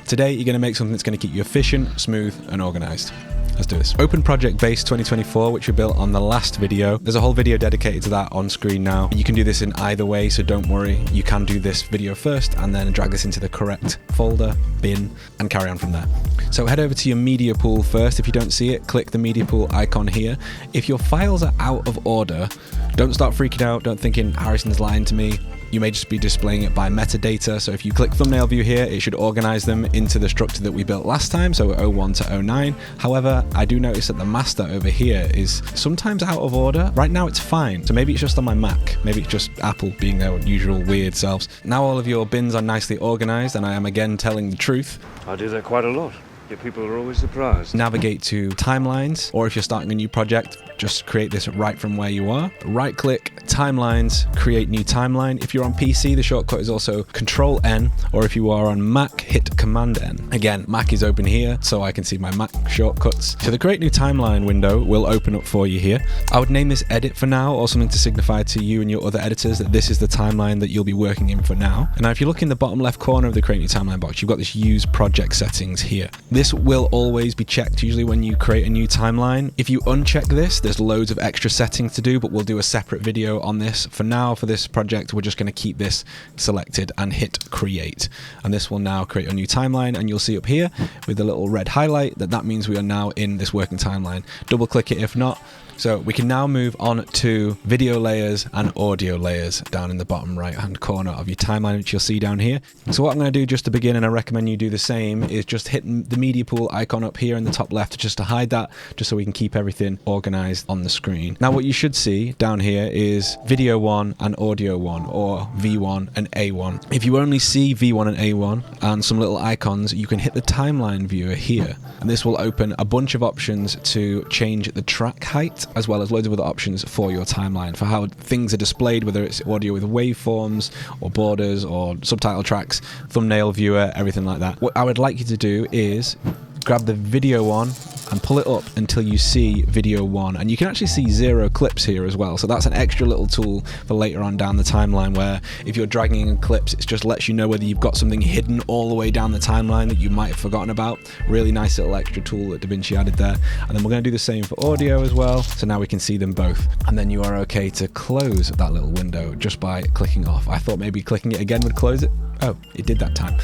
Today, you're going to make something that's going to keep you efficient, smooth, and organized. Let's do this. Open Project Base 2024, which we built on the last video. There's a whole video dedicated to that on screen now. You can do this in either way, so don't worry. You can do this video first and then drag this into the correct folder, bin, and carry on from there. So head over to your media pool first. If you don't see it, click the media pool icon here. If your files are out of order, don't start freaking out. Don't thinking Harrison's lying to me. You may just be displaying it by metadata. So if you click thumbnail view here, it should organize them into the structure that we built last time, so 01 to 09. However, I do notice that the master over here is sometimes out of order. Right now it's fine. So maybe it's just on my Mac. Maybe it's just Apple being their usual weird selves. Now all of your bins are nicely organized, and I am again telling the truth. I do that quite a lot. Your people are always surprised. Navigate to timelines, or if you're starting a new project, just create this right from where you are. Right click, timelines, create new timeline. If you're on PC, the shortcut is also Control N, or if you are on Mac, hit Command N. Again, Mac is open here, so I can see my Mac shortcuts. So the create new timeline window will open up for you here. I would name this edit for now, or something to signify to you and your other editors that this is the timeline that you'll be working in for now. And now if you look in the bottom left corner of the create new timeline box, you've got this use project settings here. This will always be checked usually when you create a new timeline. If you uncheck this, there's loads of extra settings to do, but we'll do a separate video on this. For now, for this project, we're just going to keep this selected and hit create. And this will now create a new timeline, and you'll see up here with the little red highlight that means we are now in this working timeline. Double click it if not. So we can now move on to video layers and audio layers down in the bottom right hand corner of your timeline, which you'll see down here. So what I'm going to do just to begin, and I recommend you do the same, is just hit the media pool icon up here in the top left just to hide that, just so we can keep everything organized on the screen. Now what you should see down here is video 1 and audio 1, or V1 and A1. If you only see V1 and A1 and some little icons, you can hit the timeline viewer here, and this will open a bunch of options to change the track height, as well as loads of other options for your timeline, for how things are displayed, whether it's audio with waveforms or borders or subtitle tracks, thumbnail viewer, everything like that. What I would like you to do is grab the video one and pull it up until you see video 1, and you can actually see 0 clips here as well. So that's an extra little tool for later on down the timeline, where if you're dragging in clips, it just lets you know whether you've got something hidden all the way down the timeline that you might have forgotten about. Really nice little extra tool that DaVinci added there. And then we're going to do the same for audio as well, so now we can see them both. And then you are okay to close that little window just by clicking off. I thought maybe clicking it again would close it. Oh, it did that time.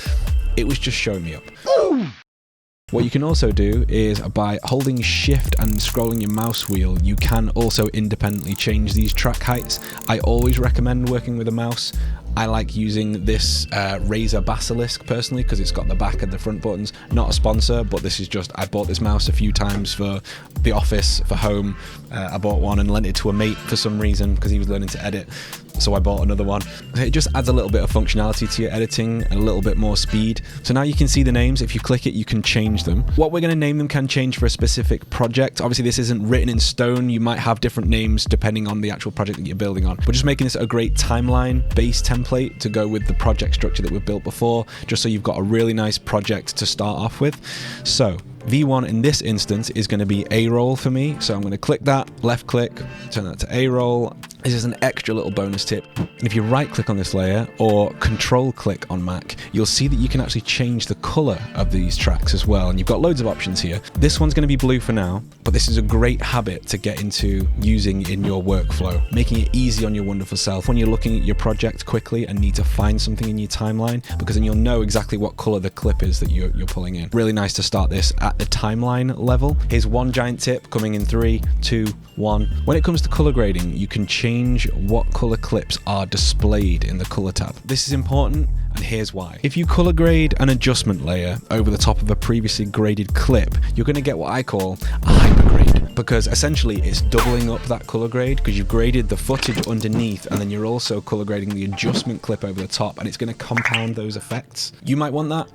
It was just showing me up. What you can also do is, by holding shift and scrolling your mouse wheel, you can also independently change these track heights. I always recommend working with a mouse. I like using this Razer Basilisk personally because it's got the back and the front buttons. Not a sponsor, but this is just, I bought this mouse a few times for the office, for home. I bought one and lent it to a mate for some reason because he was learning to edit. So I bought another one. It just adds a little bit of functionality to your editing and a little bit more speed. So now you can see the names. If you click it, you can change them. What we're going to name them can change for a specific project. Obviously, this isn't written in stone. You might have different names depending on the actual project that you're building on. We're just making this a great timeline-based template to go with the project structure that we've built before, just so you've got a really nice project to start off with. So V1 in this instance is going to be A-roll for me. So I'm going to click that, left click, turn that to A-roll. This is an extra little bonus tip. And if you right click on this layer or control click on Mac, you'll see that you can actually change the color of these tracks as well. And you've got loads of options here. This one's going to be blue for now, but this is a great habit to get into using in your workflow, making it easy on your wonderful self when you're looking at your project quickly and need to find something in your timeline, because then you'll know exactly what color the clip is that you're pulling in. Really nice to start this at the timeline level. Here's one giant tip coming in 3, 2, 1. When it comes to color grading, you can change what color clips are displayed in the color tab. This is important, and here's why. If you color grade an adjustment layer over the top of a previously graded clip, you're going to get what I call a hypergrade, because essentially it's doubling up that color grade because you've graded the footage underneath and then you're also color grading the adjustment clip over the top, and it's going to compound those effects. You might want that.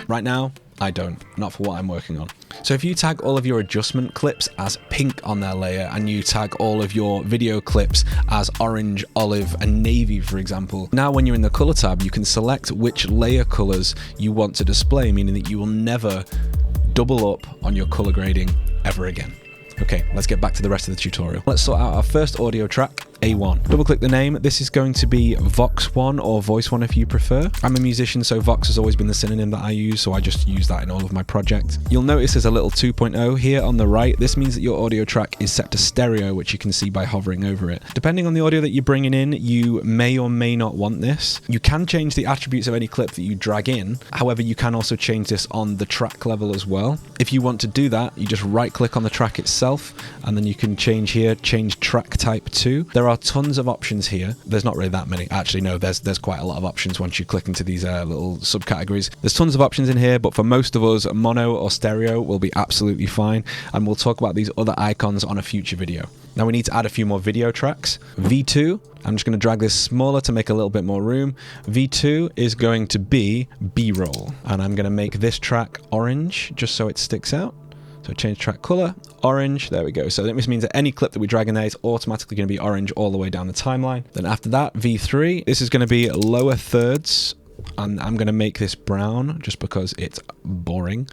Right now, I don't, not for what I'm working on. So if you tag all of your adjustment clips as pink on their layer, and you tag all of your video clips as orange, olive, and navy, for example, now when you're in the color tab, you can select which layer colors you want to display, meaning that you will never double up on your color grading ever again. Okay, let's get back to the rest of the tutorial. Let's sort out our first audio track. A1. Double click the name. This is going to be Vox 1 or Voice 1 if you prefer. I'm a musician, so Vox has always been the synonym that I use, so I just use that in all of my projects. You'll notice there's a little 2.0 here on the right. This means that your audio track is set to stereo, which you can see by hovering over it. Depending on the audio that you're bringing in, you may or may not want this. You can change the attributes of any clip that you drag in. However, you can also change this on the track level as well. If you want to do that, you just right click on the track itself, and then you can change here, change track type to. There are tons of options here. There's not really that many. Actually, no, there's quite a lot of options once you click into these little subcategories. There's tons of options in here, but for most of us, mono or stereo will be absolutely fine, and we'll talk about these other icons on a future video. Now we need to add a few more video tracks. V2, I'm just going to drag this smaller to make a little bit more room. V2 is going to be B-roll, and I'm going to make this track orange just so it sticks out. So change track color, orange, there we go. So this means that any clip that we drag in there is automatically going to be orange all the way down the timeline. Then after that, V3, this is going to be lower thirds, and I'm going to make this brown just because it's boring.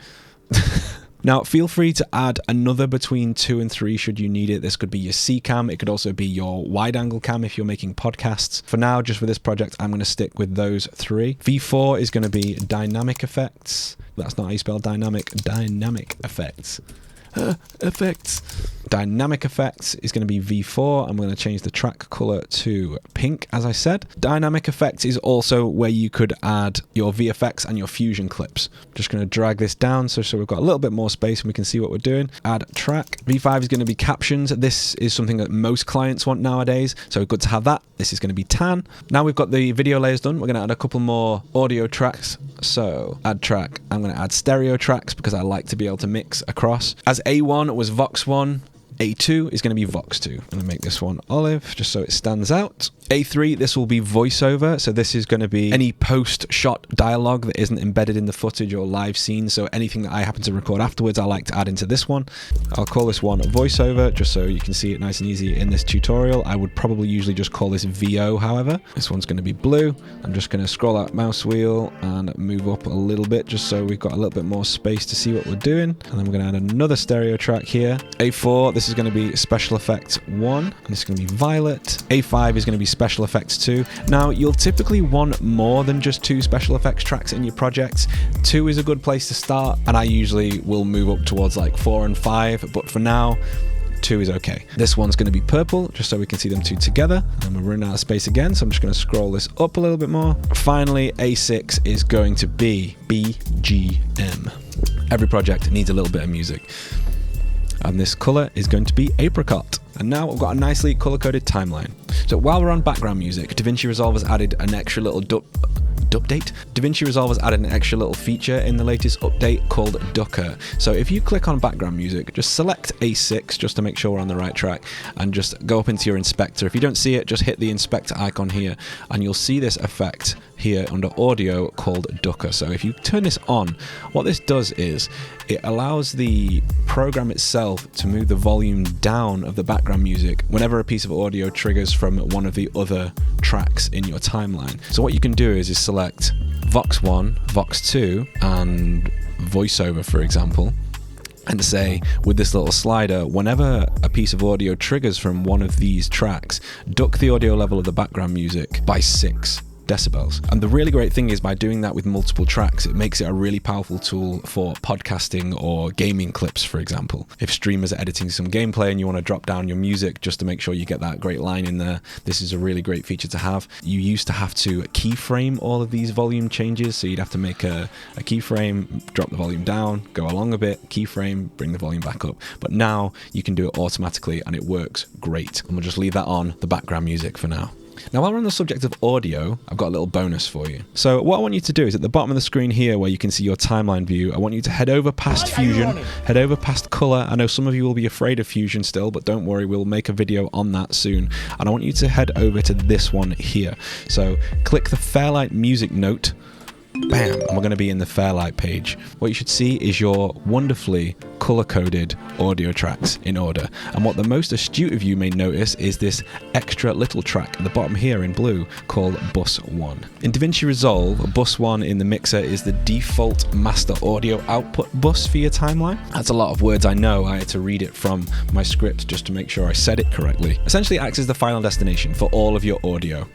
Now, feel free to add another between 2 and 3 should you need it. This could be your C cam. It could also be your wide angle cam if you're making podcasts. For now, just for this project, I'm going to stick with those 3. V4 is going to be dynamic effects. That's not how you spell dynamic. Dynamic effects. Effects. Dynamic effects is going to be V4. I'm going to change the track color to pink, as I said. Dynamic effects is also where you could add your VFX and your fusion clips. Just going to drag this down so we've got a little bit more space and we can see what we're doing. Add track. V5 is going to be captions. This is something that most clients want nowadays, so good to have that. This is going to be tan. Now we've got the video layers done, we're going to add a couple more audio tracks. So add track. I'm going to add stereo tracks because I like to be able to mix across. As A1 was Vox 1, A2 is going to be Vox 2. I'm going to make this one olive just so it stands out. A3, this will be voiceover. So this is going to be any post-shot dialogue that isn't embedded in the footage or live scene. So anything that I happen to record afterwards, I like to add into this one. I'll call this one voiceover just so you can see it nice and easy in this tutorial. I would probably usually just call this VO, however. This one's going to be blue. I'm just going to scroll that mouse wheel and move up a little bit just so we've got a little bit more space to see what we're doing. And then we're going to add another stereo track here. A4, this is going to be special effects 1, and this is going to be violet. A5 is going to be special effects 2. Now, you'll typically want more than just 2 special effects tracks in your projects. 2 is a good place to start, and I usually will move up towards like 4 and 5, but for now, 2 is okay. This one's going to be purple, just so we can see them 2 together. And we're running out of space again, so I'm just going to scroll this up a little bit more. Finally, A6 is going to be BGM. Every project needs a little bit of music. And this color is going to be apricot. And now we've got a nicely color-coded timeline. So while we're on background music, DaVinci Resolve has added an extra little update. DaVinci Resolve has added an extra little feature in the latest update called Ducker. So if you click on background music, just select A6 just to make sure we're on the right track, and just go up into your inspector. If you don't see it, just hit the inspector icon here, and you'll see this effect here under audio called Ducker. So if you turn this on, what this does is it allows the program itself to move the volume down of the background music whenever a piece of audio triggers from one of the other tracks in your timeline. So what you can do is select Vox 1, Vox 2, and voiceover, for example, and say with this little slider, whenever a piece of audio triggers from one of these tracks, duck the audio level of the background music by 6 decibels. And the really great thing is, by doing that with multiple tracks, it makes it a really powerful tool for podcasting or gaming clips, for example. If streamers are editing some gameplay and you want to drop down your music just to make sure you get that great line in there, this is a really great feature to have. You used to have to keyframe all of these volume changes, so you'd have to make a keyframe, drop the volume down, go along a bit, keyframe, bring the volume back up. But now you can do it automatically and it works great. And we'll just leave that on the background music for now. Now, while we're on the subject of audio, I've got a little bonus for you. So what I want you to do is at the bottom of the screen here where you can see your timeline view, I want you to head over past Fusion, head over past color. I know some of you will be afraid of Fusion still, but don't worry, we'll make a video on that soon. And I want you to head over to this one here. So click the Fairlight music note Bam, and we're going to be in the Fairlight page. What you should see is your wonderfully color-coded audio tracks in order. And what the most astute of you may notice is this extra little track at the bottom here in blue called Bus 1. In DaVinci Resolve, Bus 1 in the mixer is the default master audio output bus for your timeline. That's a lot of words, I know. I had to read it from my script just to make sure I said it correctly. Essentially, it acts as the final destination for all of your audio.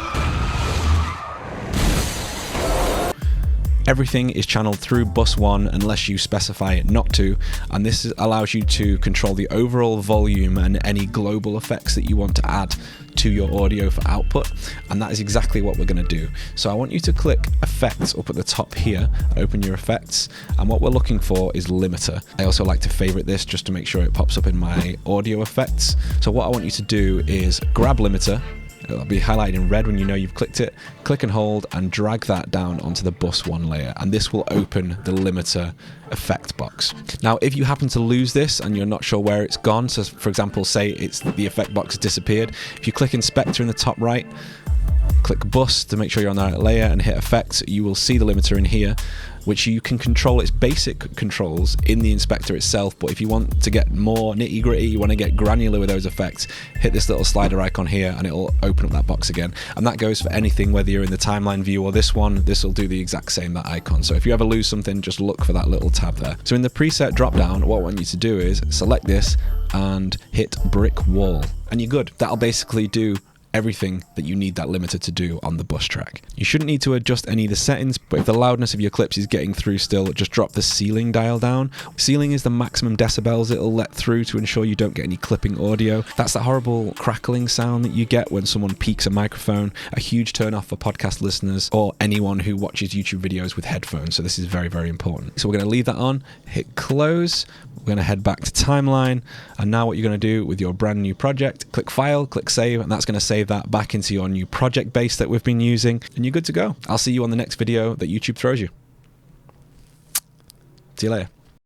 Everything is channeled through bus 1 unless you specify it not to, and this allows you to control the overall volume and any global effects that you want to add to your audio for output, and that is exactly what we're going to do. So I want you to click Effects up at the top here, open your effects, and what we're looking for is Limiter. I also like to favorite this just to make sure it pops up in my audio effects. So what I want you to do is grab Limiter. It'll be highlighted in red when you know you've clicked it. Click and hold and drag that down onto the bus 1 layer, and this will open the limiter effect box. Now, if you happen to lose this and you're not sure where it's gone, so for example, say it's the effect box has disappeared, if you click Inspector in the top right, click Bus to make sure you're on the right layer and hit Effects, you will see the limiter in here, which you can control its basic controls in the inspector itself. But if you want to get more nitty gritty, you want to get granular with those effects, hit this little slider icon here and it'll open up that box again. And that goes for anything, whether you're in the timeline view or this one, this will do the exact same, that icon. So if you ever lose something, just look for that little tab there. So in the preset drop down, what I want you to do is select this and hit Brick Wall, and you're good. That'll basically do everything that you need that limiter to do on the bus track. You shouldn't need to adjust any of the settings, but if the loudness of your clips is getting through still, just drop the ceiling dial down. Ceiling is the maximum decibels it'll let through to ensure you don't get any clipping audio. That's that horrible crackling sound that you get when someone peaks a microphone, a huge turn off for podcast listeners or anyone who watches YouTube videos with headphones. So this is very, very important. So we're going to leave that on, hit close. We're going to head back to timeline, and now what you're going to do with your brand new project, click File, click Save, and that's going to save that back into your new project base that we've been using, and you're good to go. I'll see you on the next video that YouTube throws you. See you later.